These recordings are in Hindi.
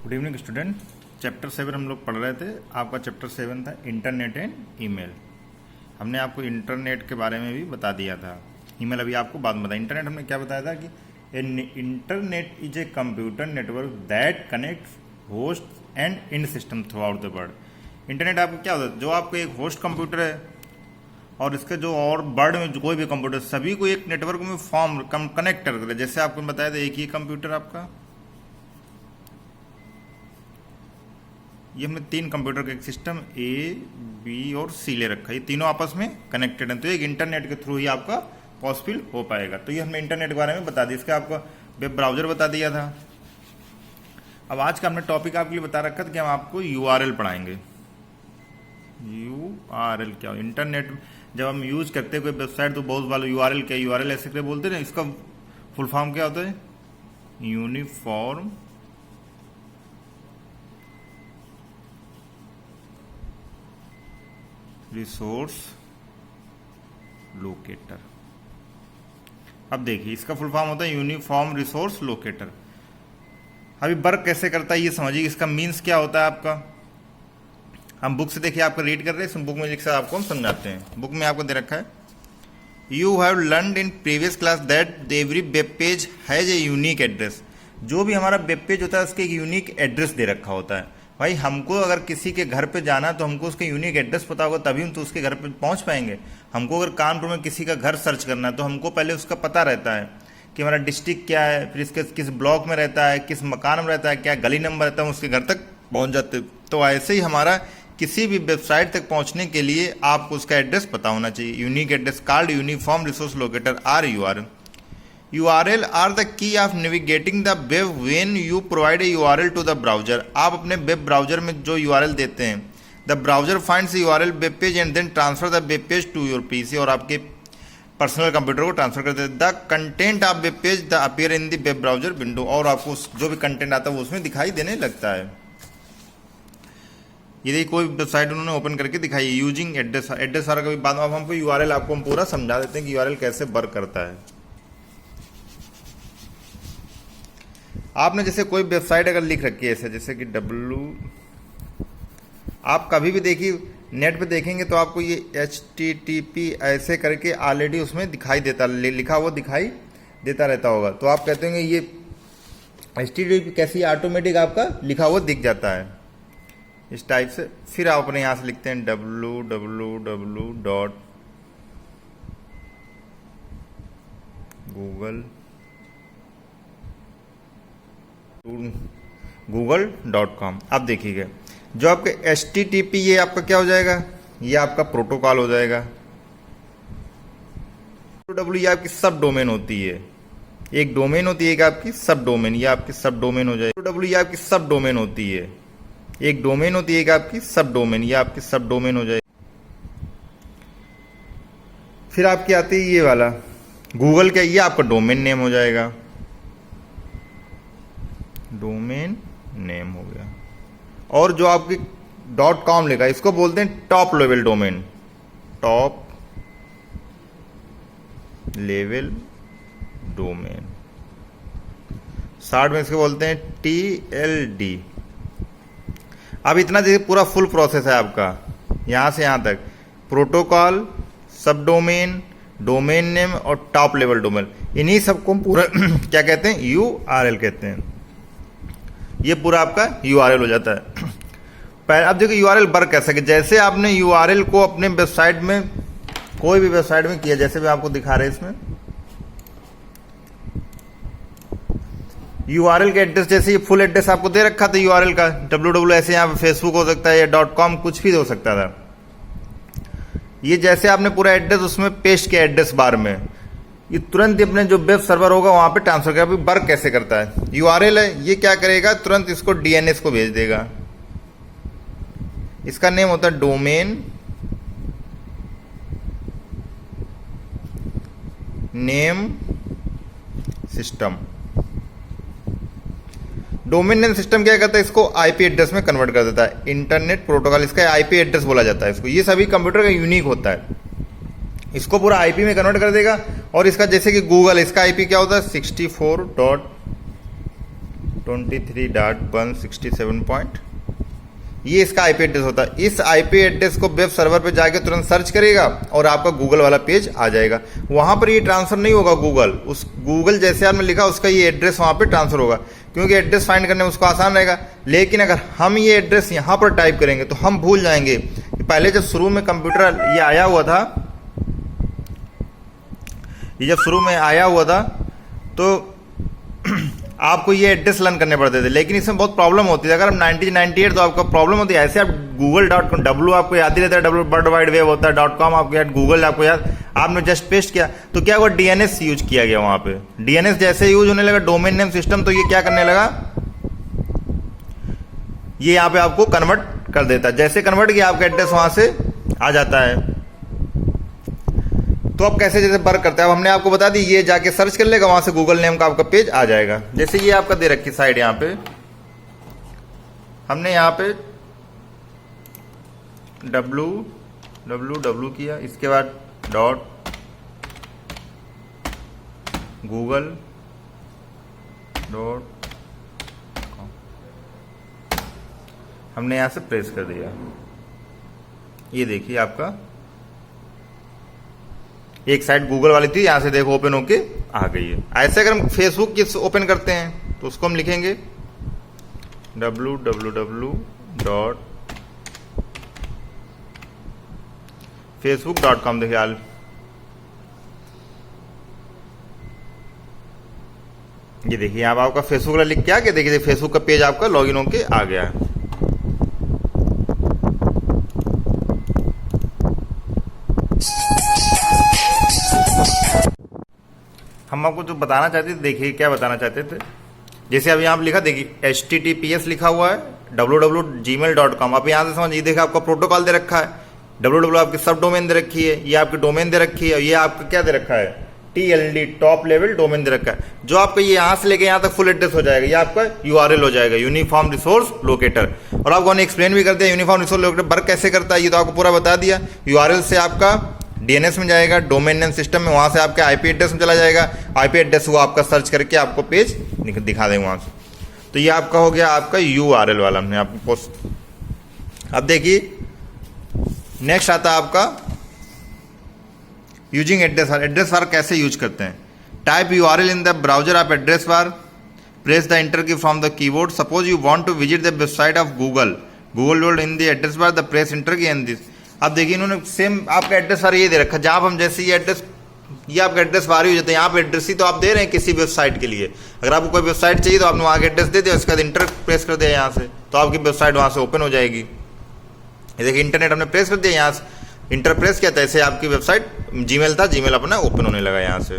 Good evening student. चैप्टर 7 हम लोग पढ़ रहे थे। आपका चैप्टर 7 था इंटरनेट एंड ईमेल। हमने आपको इंटरनेट के बारे में भी बता दिया था। ईमेल अभी आपको बाद में बताया। इंटरनेट हमने क्या बताया था कि internet is a computer network that connect host and in system through out the world. Internet आपको क्या होता है, जो आपको एक होस्ट कंप्यूटर है और इसके जो और वर्ल्ड में जो कोई भी कंप्यूटर सभी को एक नेटवर्क में फॉर्म कनेक्ट कर दे। जैसे आपको बताया था एक ही कंप्यूटर आपका, ये हमने 3 कंप्यूटर का एक सिस्टम ए बी और सी ले रखा है, ये तीनों आपस में कनेक्टेड हैं, तो एक इंटरनेट के थ्रू ही आपका पॉसिबल हो पाएगा। तो ये हमने इंटरनेट के बारे में बता दिया। इसका आपको वेब ब्राउजर बता दिया था। अब आज का हमने टॉपिक आपके लिए बता रखा था कि हम आपको यूआरएल पढ़ाएंगे। यूआरएल क्या हो? इंटरनेट जब हम यूज करते हैं कोई वेबसाइट तो बहुत बार यूआरएल क्या, यूआरएल ऐसे करके बोलते हैं ना। इसका फुल फॉर्म क्या होता है? Uniform resource locator. अब देखिए इसका फुल फॉर्म होता है यूनिफॉर्म रिसोर्स लोकेटर। अभी वर्क कैसे करता है ये समझिए। इसका मीन्स क्या होता है आपका, हम बुक से देखिए आपको रीड कर रहे हैं, बुक में लिखा आपको हम समझाते हैं। बुक में आपको दे रखा है you have learned in previous class that every web page has a unique address. जो भी हमारा वेब पेज होता है उसके एक यूनिक एड्रेस दे रखा होता है। भाई हमको अगर किसी के घर पे जाना तो हमको उसका यूनिक एड्रेस पता होगा तभी हम तो उसके घर पे पहुंच पाएंगे। हमको अगर कानपुर में किसी का घर सर्च करना है तो हमको पहले उसका पता रहता है कि हमारा डिस्ट्रिक्ट क्या है, फिर इसके किस ब्लॉक में रहता है, किस मकान में रहता है, क्या गली नंबर रहता है, उसके घर तक पहुंच जाते। तो ऐसे ही हमारा किसी भी वेबसाइट तक पहुंचने के लिए आपको उसका एड्रेस पता होना चाहिए। Unique address called uniform resource locator or URL. URL are the key of navigating the web when you provide a URL to the browser। आप अपने वेब ब्राउजर में जो URL देते हैं, the browser finds the URL web page and then transfer the web page to your PC और आपके पर्सनल कंप्यूटर को ट्रांसफर करते हैं। The content of web page the appear in the web browser window, और आपको जो भी कंटेंट आता है वो उसमें दिखाई देने लगता है। ये देखिए कोई वेबसाइट उन्होंने ओपन करके दिखाई है यूजिंग एड्रेस। एड्रेस सारा कभी बाद में हमको URL आपको हम पूरा समझा देते हैं कि URL कैसे वर्क करता है। आपने जैसे कोई वेबसाइट अगर लिख रखी है ऐसे, जैसे कि आप कभी भी देखिए नेट पे देखेंगे तो आपको ये HTTP ऐसे करके ऑलरेडी उसमें दिखाई देता, लिखा हुआ दिखाई देता रहता होगा। तो आप कहते होंगे ये HTTP कैसी ऑटोमेटिक आपका लिखा हुआ दिख जाता है इस टाइप से। फिर आप अपने यहाँ से लिखते हैं google.com। अब देखिएगा जो आपके HTTP ये आपका क्या हो जाएगा, ये आपका प्रोटोकॉल हो जाएगा। ये आपकी सब डोमेन होती है, एक डोमेन होती है एक आपकी सब डोमेन, ये आपकी सब डोमेन हो जाएगी। ये आपकी सब डोमेन होती है, एक डोमेन होती है एक आपकी सब डोमेन, ये आपकी सब डोमेन हो जाएगी। फिर आपकी आती है ये वाला गूगल का, ये आपका डोमेन नेम हो जाएगा, डोमेन नेम हो गया। और जो आपकी .com लिखा है इसको बोलते हैं top level domain, top level domain. Short में इसको बोलते हैं TLD। अब इतना देखिए पूरा फुल प्रोसेस है आपका यहां से यहां तक, प्रोटोकॉल, सब डोमेन, डोमेन नेम और टॉप लेवल डोमेन। इन्हीं सबको पूरा क्या कहते हैं, URL कहते हैं। ये पूरा आपका URL हो जाता है। अब देखो URL वर्क कैसे, जैसे आपने URL को अपने वेबसाइट में कोई भी वेबसाइट में किया, जैसे भी आपको दिखा रहे हैं इसमें URL का एड्रेस, जैसे ये फुल एड्रेस आपको दे रखा था URL का, www ऐसे यहाँ फेसबुक हो सकता है या .com कुछ भी हो सकता था। ये जैसे आपने पूरा एड्रेस उसमें पेस्ट किया एड्रेस बार में, ये तुरंत अपने जो वेब सर्वर होगा वहां पे ट्रांसफर करेगा। वर्क कैसे करता है, URL है ये क्या करेगा, तुरंत इसको DNS को भेज देगा। इसका नेम होता है domain name system. Domain name system क्या करता है, इसको IP एड्रेस में कन्वर्ट कर देता है। इंटरनेट प्रोटोकॉल इसका IP एड्रेस बोला जाता है इसको। ये सभी कंप्यूटर का यूनिक होता है, इसको पूरा IP में कन्वर्ट कर देगा। और इसका जैसे कि गूगल, इसका IP क्या होता है 64 23.167. ये इसका आईपी एड्रेस होता है। इस आईपी एड्रेस को वेब सर्वर पे जाके तुरंत सर्च करेगा और आपका गूगल वाला पेज आ जाएगा। वहाँ पर ये ट्रांसफर नहीं होगा उस गूगल जैसे आपने लिखा उसका ये एड्रेस वहाँ पे ट्रांसफर होगा, क्योंकि एड्रेस फाइंड करने में उसको आसान रहेगा। लेकिन अगर हम ये एड्रेस यहाँ पर टाइप करेंगे तो हम भूल जाएंगे कि पहले जब शुरू में कंप्यूटर ये आया हुआ था, ये जब शुरू में आया हुआ था तो आपको ये एड्रेस लर्न करने पड़ते थे, लेकिन इसमें बहुत प्रॉब्लम होती है। अगर हम 1998 तो आपका प्रॉब्लम होती है। ऐसे आप google.com, W आपको याद ही रहता है, W वर्ल्ड वाइड वेब होता है, .com आपको याद, गूगल आपको याद, आपने जस्ट पेस्ट किया तो क्या हुआ, DNS यूज किया गया वहां पे। DNS जैसे यूज होने लगा, डोमेन नेम सिस्टम, तो ये क्या करने लगा, ये यहाँ पे आपको कन्वर्ट कर देता है। जैसे कन्वर्ट किया आपका एड्रेस वहां से आ जाता है। तो अब कैसे जैसे वर्क करता है, अब हमने आपको बता दी, ये जाके सर्च कर लेगा, वहां से गूगल नेम का आपका पेज आ जाएगा। जैसे ये आपका दे रखी साइड, यहाँ पे हमने यहाँ पे www किया, इसके बाद .google.com हमने यहां से प्रेस कर दिया। ये देखिए आपका एक साइड गूगल वाली थी, यहां से देखो ओपन होके आ गई है। ऐसे अगर हम फेसबुक की ओपन करते हैं तो उसको हम लिखेंगे www.facebook.com। देखिए हाल ये देखिए आप आपका फेसबुक वाला लिख के आ गया। देखिए फेसबुक का पेज आपका लॉगिन होके आ गया है। हम आपको जो बताना चाहते थे, देखिए क्या बताना चाहते थे। जैसे अब यहाँ पे लिखा, देखिए HTTPS लिखा हुआ है, www.gmail.com। अब यहाँ से समझिए, देखिए आपका प्रोटोकॉल दे रखा है, www आपकी सब डोमेन दे रखी है, ये आपकी डोमेन दे रखी है, ये आपका क्या दे रखा है, TLD टॉप लेवल डोमेन दे रखा है। जो आपका ये यहाँ से लेके यहाँ तक फुल एड्रेस हो जाएगा, ये आपका URL हो जाएगा, यूनिफॉर्म रिसोर्स लोकेटर। और आपको हमने एक्सप्लेन भी कर दिया यूनिफॉर्म रिसोर्स लोकेटर वर्क कैसे करता है, ये तो आपको पूरा बता दिया। URL से आपका DNS में जाएगा, डोमेन नेम सिस्टम में, वहां से आपके IP एड्रेस में चला जाएगा। IP एड्रेस वो आपका सर्च करके आपको पेज दिखा देंगे वहां से। तो ये आपका हो गया आपका URL वाला, हमने आपको पोस्ट। अब देखिए नेक्स्ट आता है आपका using address bar. Address bar कैसे यूज करते हैं, type URL in the browser of address bar, press the enter key from the keyboard. Suppose you want to visit the website of Google in the address bar, the press enter key and this. अब देखिए इन्होंने सेम आपका एड्रेस बार ये दे रखा है, जहां हम जैसे ये एड्रेस, ये आपका एड्रेस बार ही हो जाता है। यहाँ पे एड्रेस ही तो आप दे रहे हैं किसी वेबसाइट के लिए। अगर आपको कोई वेबसाइट चाहिए तो आपने वहाँ का एड्रेस दे दिया, उसके बाद इंटर प्रेस कर दिया यहाँ से, तो आपकी वेबसाइट वहाँ से ओपन हो जाएगी। ये देखिए इंटरनेट हमने प्रेस कर दिया, यहाँ से इंटर प्रेस किया, ऐसे आपकी वेबसाइट जीमेल था, जीमेल अपना ओपन होने लगा यहाँ से।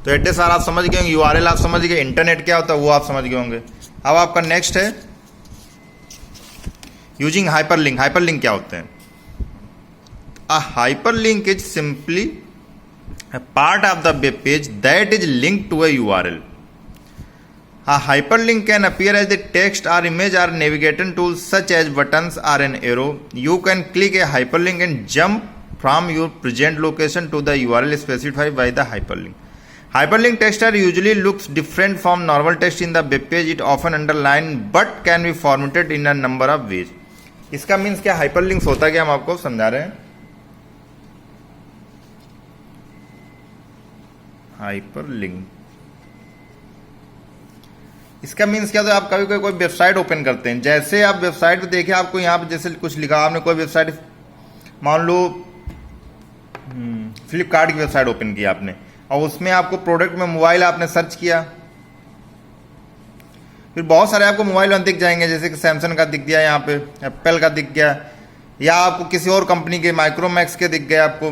तो एड्रेस बार आप समझ गए होंगे, URL आप समझ गए, इंटरनेट क्या होता है वो आप समझ गए होंगे। अब आपका नेक्स्ट है यूजिंग हाइपरलिंक। हाइपरलिंक क्या होते हैं? A hyperlink is simply a part of the web page that is linked to a URL. A hyperlink can appear as the text or image or navigation tools such as buttons or an arrow. You can click a hyperlink and jump from your present location to the URL specified by the hyperlink. Hyperlink text are usually looks different from normal text in the web page. It often underlined but can be formatted in a number of ways. इसका मीन्स क्या, हाइपरलिंक्स होता क्या, हम आपको समझा रहे हैं। हाइपरलिंक इसका मीन्स क्या, तो आप कभी कोई वेबसाइट ओपन करते हैं, जैसे आप वेबसाइट पे देखिए आपको यहाँ पे जैसे कुछ लिखा, आपने कोई वेबसाइट मान लो फ्लिपकार्ट की वेबसाइट ओपन की आपने, और उसमें आपको प्रोडक्ट में मोबाइल आपने सर्च किया, फिर बहुत सारे आपको मोबाइल दिख जाएंगे, जैसे कि सैमसंग का दिख गया, यहाँ पे एप्पल का दिख गया, या आपको किसी और कंपनी के माइक्रोमैक्स के दिख गए आपको,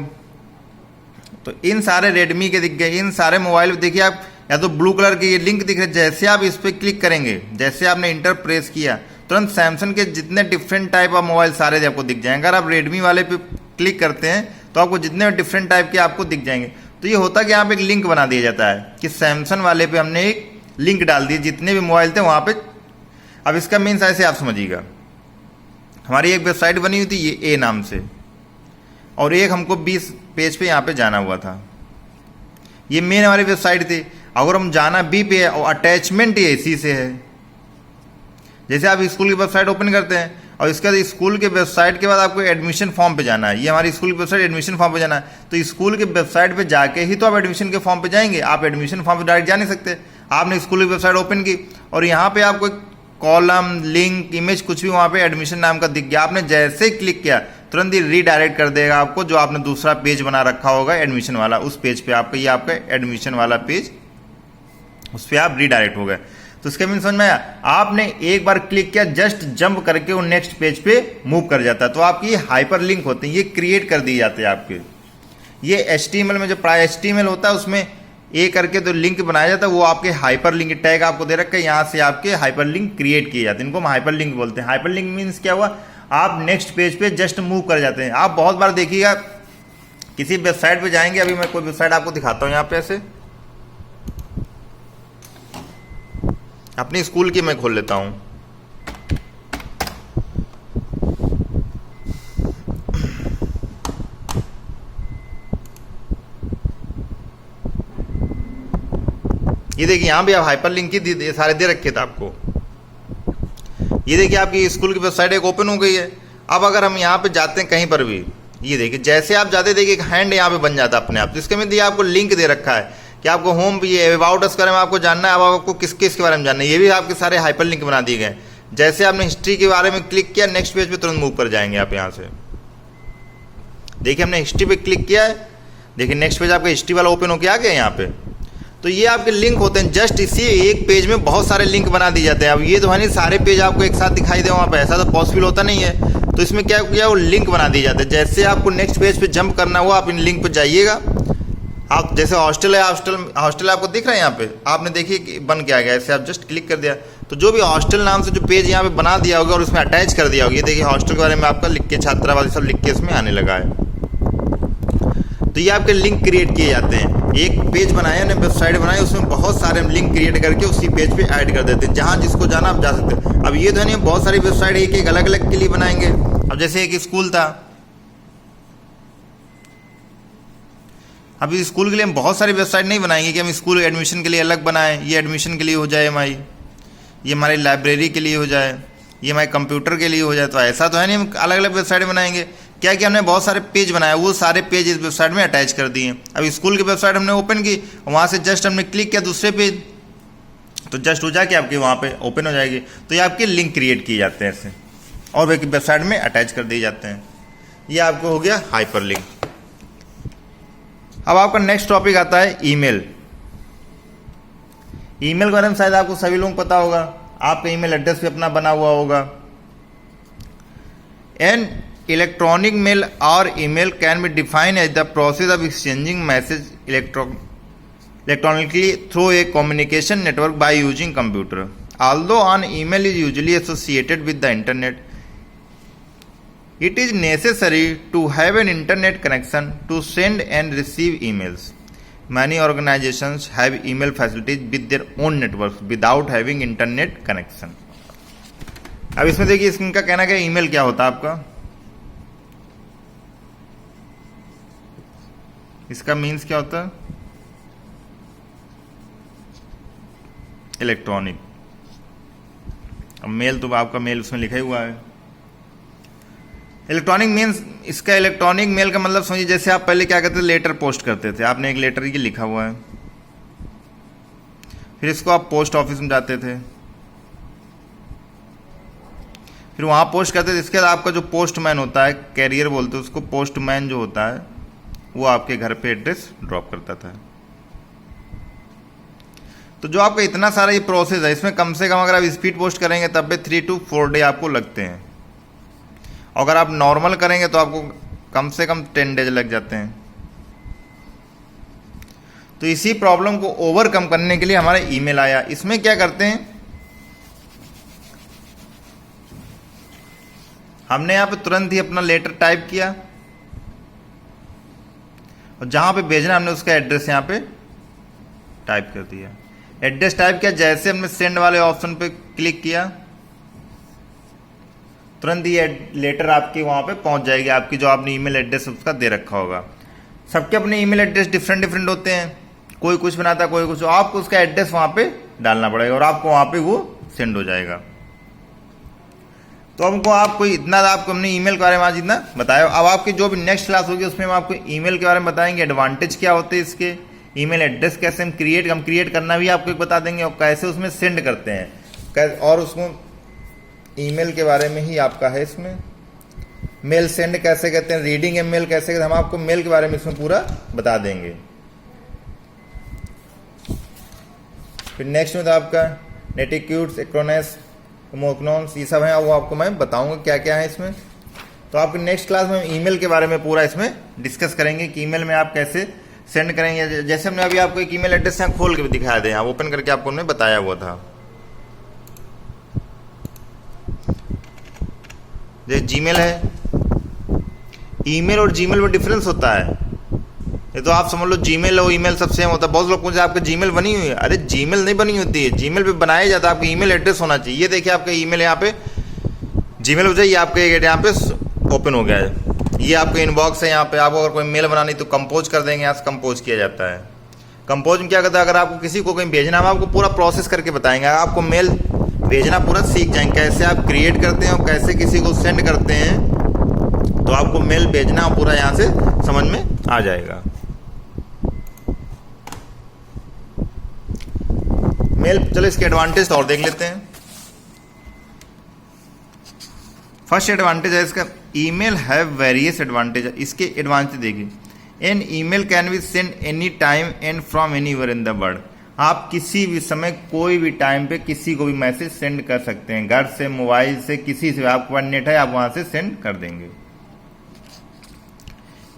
तो इन सारे रेडमी के दिख गए, इन सारे मोबाइल देखिए आप, या तो ब्लू कलर के ये लिंक दिख रहे, जैसे आप इस पर क्लिक करेंगे, जैसे आपने इंटर प्रेस किया तुरंत सैमसंग के जितने डिफरेंट टाइप ऑफ मोबाइल सारे आपको दिख जाएंगे। अगर आप रेडमी वाले पे क्लिक करते हैं तो आपको जितने डिफरेंट टाइप के आपको दिख जाएंगे। तो ये होता कि यहाँ पे एक लिंक बना दिया जाता है कि सैमसंग वाले पे हमने एक लिंक डाल दी, जितने भी मोबाइल थे वहाँ पे। अब इसका मीन्स ऐसे आप समझिएगा, हमारी एक वेबसाइट बनी हुई थी ये ए नाम से, और एक हमको 20 पेज पे यहाँ पे जाना हुआ था, ये मेन हमारी वेबसाइट थी। अगर हम जाना बी पे है और अटैचमेंट ये इसी से है। जैसे आप स्कूल की वेबसाइट ओपन करते हैं और इसके बाद स्कूल के वेबसाइट के बाद आपको एडमिशन फॉर्म पे जाना है, ये हमारी स्कूल की वेबसाइट एडमिशन फॉर्म पे जाना है, तो स्कूल के वेबसाइट पे जाके ही तो आप एडमिशन के फॉर्म पे जाएंगे, आप एडमिशन फॉर्म पे डायरेक्ट जा नहीं सकते। आपने स्कूल की वेबसाइट ओपन की और यहाँ पे आपको कॉलम, लिंक, इमेज कुछ भी वहाँ पे एडमिशन नाम का दिख गया, आपने जैसे ही क्लिक किया तुरंत ही रीडायरेक्ट कर देगा आपको जो आपने दूसरा पेज बना रखा होगा एडमिशन वाला, उस पेज पे आपका ये आपका एडमिशन वाला पेज, उस पर आप रीडायरेक्ट हो गए। तो इसका मीन समझ में आया, आपने एक बार क्लिक किया जस्ट जंप करके वो नेक्स्ट पेज पे मूव कर जाता है। तो आपकी ये हाइपर लिंक होते हैं, ये क्रिएट कर दिए जाते हैं आपके। ये HTML में जो HTML होता है उसमें ए करके तो लिंक बनाया जाता है, वो आपके हाइपर लिंक टैग आपको दे रखा है, यहाँ से आपके हाइपर लिंक क्रिएट किए जाते हैं, इनको हम हाइपर लिंक बोलते हैं। हाइपर लिंक मीन्स क्या हुआ, आप नेक्स्ट पेज पे जस्ट मूव कर जाते हैं। आप बहुत बार देखिएगा किसी वेबसाइट पे जाएंगे, अभी मैं कोई वेबसाइट आपको दिखाता हूँ, यहाँ पे ऐसे अपनी स्कूल की मैं खोल लेता हूँ। ये देखिए यहाँ भी आप हाइपर लिंक की सारे दे रखे थे आपको। ये देखिए आपकी स्कूल की वेबसाइट एक ओपन हो गई है। अब अगर हम यहाँ पे जाते हैं कहीं पर भी, ये देखिए जैसे आप जाते देखिए एक हैंड यहाँ पे बन जाता है अपने आप। तो इसके में दिया आपको लिंक दे रखा है कि आपको होम भी ये अबाउट अस के बारे में आपको जानना है, अब आपको किस किस के बारे में जानना है, ये भी आपके सारे हाइपर लिंक बना दिए गए। जैसे आपने हिस्ट्री के बारे में क्लिक किया नेक्स्ट पेज पे तुरंत मूव कर जाएंगे आप यहाँ से। देखिए हमने हिस्ट्री पे क्लिक किया है, देखिए नेक्स्ट पेज आपका हिस्ट्री वाला ओपन होकर आ गया यहाँ पे। तो ये आपके लिंक होते हैं, जस्ट इसी एक पेज में बहुत सारे लिंक बना दिए जाते हैं। अब ये तो है नहीं सारे पेज आपको एक साथ दिखाई दे वहाँ पे, ऐसा तो पॉसिबल होता नहीं है। तो इसमें क्या किया, वो लिंक बना दिए जाते हैं। जैसे आपको नेक्स्ट पेज पे जंप करना हुआ आप इन लिंक पे जाइएगा। आप जैसे हॉस्टल है, हॉस्टल आपको दिख रहा है यहाँ पे, आपने देखिए कि बन के आ गया, ऐसे आप जस्ट क्लिक कर दिया तो जो भी हॉस्टल नाम से जो पेज यहाँ पे बना दिया होगा और उसमें अटैच कर दिया होगा, ये देखिए हॉस्टल के बारे में आपका लिख के छात्रावास सब लिख के इसमें आने लगा है। तो ये आपके लिंक क्रिएट किए जाते हैं। एक पेज बनाया ना, वेबसाइट बनाई, उसमें बहुत सारे हम लिंक क्रिएट करके उसी पेज पे ऐड कर देते हैं, जहाँ जिसको जाना आप जा सकते हैं। अब ये तो नहीं बहुत सारी वेबसाइट एक एक अलग अलग के लिए बनाएंगे। अब जैसे एक स्कूल था, अब इस स्कूल के लिए हम बहुत सारी वेबसाइट नहीं बनाएंगे कि हम स्कूल एडमिशन के लिए अलग बनाएं, ये एडमिशन के लिए हो जाए हमारी, ये हमारी लाइब्रेरी के लिए हो जाए, ये हमारे कंप्यूटर के लिए हो जाए। तो ऐसा तो है नहीं हम अलग अलग वेबसाइट बनाएंगे। क्या कि हमने बहुत सारे पेज बनाए, वो सारे पेज इस वेबसाइट में अटैच कर दिए। अब स्कूल की वेबसाइट हमने ओपन की, वहाँ से जस्ट हमने क्लिक किया दूसरे पेज, तो जस्ट हो जाके आपके वहाँ पे ओपन हो जाएगी। तो ये आपके लिंक क्रिएट किए जाते हैं ऐसे और वे वेबसाइट में अटैच कर दिए जाते हैं। ये आपको हो गया हाइपर लिंक। अब आपका नेक्स्ट टॉपिक आता है ईमेल। ईमेल के बारे में शायद आपको सभी लोगों को पता होगा, आपका ईमेल एड्रेस भी अपना बना हुआ होगा। एन इलेक्ट्रॉनिक मेल और email can be defined as the process of exchanging message electronically through a communication network by using computer. Although an email is usually associated with the internet, it is necessary to have an internet connection to send and receive emails. Many organizations have email facilities with their own networks without having internet connection. अब इसमें देखिए इनका कहना है ईमेल क्या होता है आपका, इसका मीन्स क्या होता है, इलेक्ट्रॉनिक। अब मेल तो आपका मेल उसमें लिखा ही हुआ है। इलेक्ट्रॉनिक मीन्स, इसका इलेक्ट्रॉनिक मेल का मतलब समझिए जैसे आप पहले क्या करते थे, लेटर पोस्ट करते थे, आपने एक लेटर ये लिखा हुआ है, फिर इसको आप पोस्ट ऑफिस में जाते थे, फिर वहाँ पोस्ट करते थे। इसके बाद आपका जो पोस्टमैन होता है, कैरियर बोलते हैं उसको, पोस्टमैन जो होता है वो आपके घर पे एड्रेस ड्रॉप करता था। तो जो आपका इतना सारा ये प्रोसेस है, इसमें कम से कम अगर आप स्पीड पोस्ट करेंगे तब भी 3 to 4 डे आपको लगते हैं, अगर आप नॉर्मल करेंगे तो आपको कम से कम 10 डेज लग जाते हैं। तो इसी प्रॉब्लम को ओवरकम करने के लिए हमारा ईमेल आया। इसमें क्या करते हैं, हमने यहाँ पे तुरंत ही अपना लेटर टाइप किया और जहां पे भेजना हमने उसका एड्रेस यहाँ पे टाइप कर दिया। एड्रेस टाइप किया, जैसे हमने सेंड वाले ऑप्शन पे क्लिक किया तुरंत ये लेटर आपके वहां पे पहुंच जाएगी, आपकी जो आपने ईमेल एड्रेस उसका दे रखा होगा। सबके अपने ईमेल एड्रेस डिफरेंट डिफरेंट होते हैं, कोई कुछ बनाता है, कोई कुछ, आपको उसका एड्रेस वहां पे डालना पड़ेगा और आपको वहां पे वो सेंड हो जाएगा। तो हमको आपको इतना आपको हमने ईमेल के बारे में आज इतना बताया। अब आपकी जो भी नेक्स्ट क्लास होगी उसमें हम आपको ईमेल के बारे में बताएंगे, एडवांटेज क्या होते हैं इसके, ईमेल एड्रेस कैसे हम क्रिएट करना भी आपको एक बता देंगे और कैसे उसमें सेंड करते हैं, और उसको ईमेल के बारे में ही आपका है इसमें। मेल सेंड कैसे करते हैं, रीडिंग मेल कैसे करते हैं, हम आपको मेल के बारे में इसमें पूरा बता देंगे। फिर नेक्स्ट में तो आपका नेटिक्यूट्स, एक्रोनेस, मोकनॉन्स, ये सब है, वो आपको मैं बताऊंगा क्या क्या है इसमें। तो आपकी नेक्स्ट क्लास में ईमेल के बारे में पूरा इसमें डिस्कस करेंगे कि ईमेल में आप कैसे सेंड करेंगे। जैसे हमने अभी आपको एक ईमेल एड्रेस यहाँ खोल के भी दिखाया था, यहाँ ओपन करके आपको हमने बताया हुआ था। जैसे जीमेल है, ईमेल और जीमेल में डिफरेंस होता है। ये तो आप समझ लो जीमेल और ईमेल सब सेम होता है। बहुत लोग पूछे आपका जीमेल बनी हुई है, अरे जीमेल नहीं बनी होती है, जीमेल पे बनाया जाता है, आपका ईमेल एड्रेस होना चाहिए। ये देखिए आपका ईमेल यहाँ पे जीमेल हो जाए, ये आपका यहाँ पे ओपन हो गया है, ये आपका इनबॉक्स है। यहाँ पे आपको अगर कोई मेल बनानी तो कंपोज कर देंगे, यहाँ से कंपोज किया जाता है। कंपोज में क्या करता है, अगर आपको किसी को कहीं भेजना, हम आपको पूरा प्रोसेस करके बताएंगे, आपको मेल भेजना पूरा सीख जाएंगे, कैसे आप क्रिएट करते हैं और कैसे किसी को सेंड करते हैं, तो आपको मेल भेजना पूरा यहाँ से समझ में आ जाएगा। मेल, चलो इसके एडवांटेज और देख लेते हैं। फर्स्ट एडवांटेज है इसका, ईमेल हैव वेरियस एडवांटेज। इसके एडवांटेज देखिए, an email can be send any time and from anywhere in the world. आप किसी भी समय कोई भी टाइम पे किसी को भी मैसेज सेंड कर सकते हैं, घर से, मोबाइल से, किसी से, आपके पास नेट है आप वहां से सेंड कर देंगे।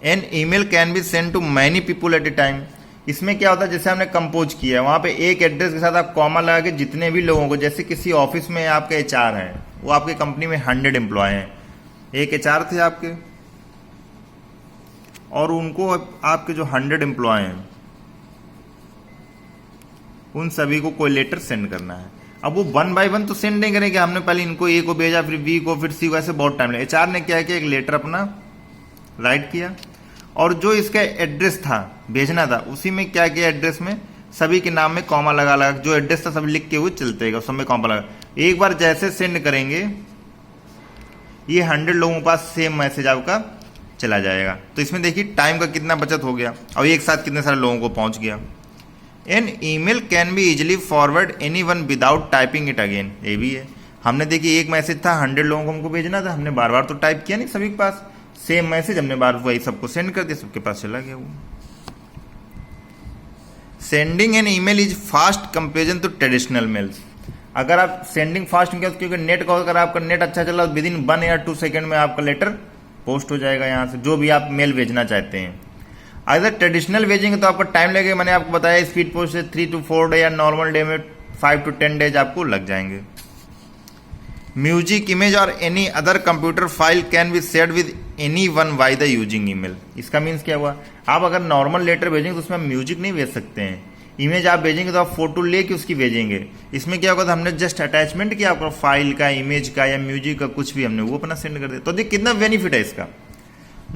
An email can be send to many people at a time. इसमें क्या होता है, जैसे हमने कंपोज किया है, वहां पे एक एड्रेस के साथ आप कॉमा लगा के जितने भी लोगों को, जैसे किसी ऑफिस में आपके एचआर हैं, वो आपके कंपनी में 100 एम्प्लॉय हैं, एक एचआर थे आपके, और उनको आपके जो 100 एम्प्लॉय हैं उन सभी को कोई लेटर सेंड करना है। अब वो 1 बाय 1 तो सेंड नहीं करेंगे, हमने पहले इनको ए को भेजा, फिर बी को, फिर सी को, ऐसे बहुत टाइम लगे। एचआर ने क्या किया, एक लेटर अपना राइट किया और जो इसका एड्रेस था भेजना था, उसी में क्या किया, एड्रेस में सभी के नाम में कॉमा लगा लगा, जो एड्रेस था सब लिख के हुए चलते गए, सब में कॉमा लगा। एक बार जैसे सेंड करेंगे ये 100 लोगों के पास सेम मैसेज आपका चला जाएगा। तो इसमें देखिए टाइम का कितना बचत हो गया और एक साथ कितने सारे लोगों को पहुंच गया। An email can be easily forward anyone without typing it again. ये भी है, हमने देखिए एक मैसेज था 100 लोगों को हमको भेजना था, हमने बार बार तो टाइप किया नहीं सभी के पास, सेम मैसेज हमने बार वही सबको सेंड कर दिया, सबके पास चला गया वो। Sending an email is fast comparison to traditional mails. अगर आप सेंडिंग फास्ट में, क्योंकि नेट का, अगर आपका नेट अच्छा चला विद इन 1 या 2 सेकंड में आपका लेटर पोस्ट हो जाएगा यहाँ से, जो भी आप मेल भेजना चाहते हैं। अगर ट्रेडिशनल भेजेंगे तो आपका टाइम लगेगा, मैंने आपको बताया स्पीड पोस्ट से 3 to 4 डे या नॉर्मल डे में 5 to 10 डेज आपको लग जाएंगे। म्यूजिक, इमेज और any other computer file can be shared with any one by the using email. इसका मीन्स क्या हुआ, आप अगर नॉर्मल लेटर भेजेंगे तो उसमें म्यूजिक नहीं भेज सकते हैं, इमेज आप भेजेंगे तो आप फोटो लेके उसकी भेजेंगे। इसमें क्या होगा, तो हमने जस्ट अटैचमेंट किया आपका फाइल का, इमेज का या म्यूजिक का, कुछ भी हमने वो अपना सेंड कर दिया। तो देखिए कितना बेनिफिट है इसका।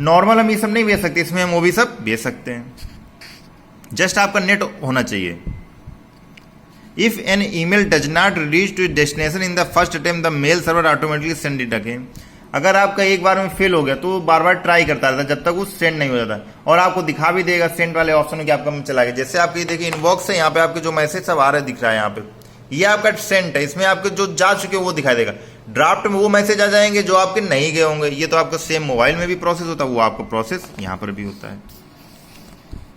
नॉर्मल हम ये सब नहीं भेज सकते, इसमें हम वो भी सब भेज सकते हैं, जस्ट आपका नेट होना चाहिए। If an email does not reach to destination in the first attempt the mail server automatically send it again. अगर आपका एक बार में फेल हो गया तो बार बार ट्राई करता रहता जब तक वो सेंड नहीं हो जाता, और आपको दिखा भी देगा सेंड वाले ऑप्शन में कि आपका चला गया। जैसे आपकी देखिए इनबॉक्स है, यहाँ पे आपके जो मैसेज सब आ रहे दिख रहा है, यहाँ पे ये आपका सेंड है, इसमें आपके जो जा चुके हैं वो दिखाई देगा। ड्राफ्ट में वो मैसेज आ जाएंगे जो आपके नहीं गए होंगे। ये तो आपका सेम मोबाइल में भी प्रोसेस होता है, वो आपका प्रोसेस यहाँ पर भी होता है।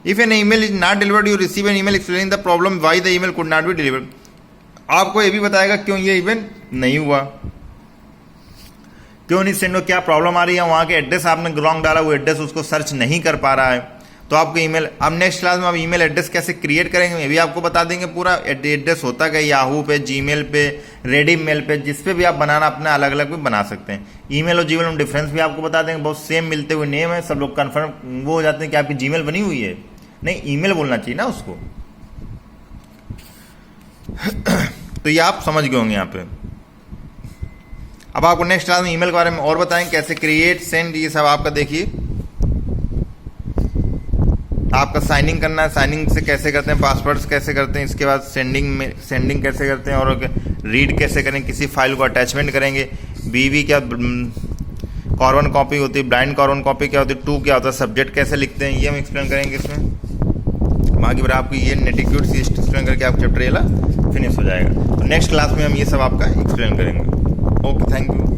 If an email is not delivered you receive an email explaining the problem why the email could not be delivered. आपको ये भी बताएगा क्यों ये इवेंट नहीं हुआ, क्यों नहीं सेंड हो, क्या प्रॉब्लम आ रही है, वहाँ के एड्रेस आपने रॉन्ग डाला, वो एड्रेस उसको सर्च नहीं कर पा रहा है। तो आपको ईमेल, अब नेक्स्ट क्लास में आप ईमेल एड्रेस कैसे क्रिएट करेंगे ये भी आपको बता देंगे। पूरा एड्रेस होता है याहू पे, जीमेल पे, रेडी मेल पे, जिस पे भी आप बनाना अपना अलग अलग भी बना सकते हैं। ईमेल और जीमेल में डिफरेंस भी आपको बता देंगे, बहुत सेम मिलते हुए नेम है, सब लोग कन्फर्म वो हो जाते हैं कि आपकी जीमेल बनी हुई है, नहीं ईमेल बोलना चाहिए ना उसको। तो ये आप समझ गए होंगे यहाँ पे। अब आपको नेक्स्ट क्लास में ईमेल के बारे में और बताएं, कैसे क्रिएट, सेंड, ये सब आपका देखिए आपका साइनिंग करना है, साइनिंग से कैसे करते हैं, पासवर्ड्स कैसे करते हैं, इसके बाद सेंडिंग कैसे करते हैं, और रीड कैसे करें, किसी फाइल को अटैचमेंट करेंगे, बीवी क्या कॉर्बन कॉपी होती है, ब्लाइंड कॉर्बन कॉपी क्या होती है, टू क्या होता है, सब्जेक्ट कैसे लिखते हैं, ये हम एक्सप्लेन करेंगे इसमें। बाकी बार आपकी ये नेटिक्यूट सी एक्सप्लेन करके आपका चैप्टर ये फिनिश हो जाएगा। तो नेक्स्ट क्लास में हम ये सब आपका एक्सप्लेन करेंगे। Okay, thank you.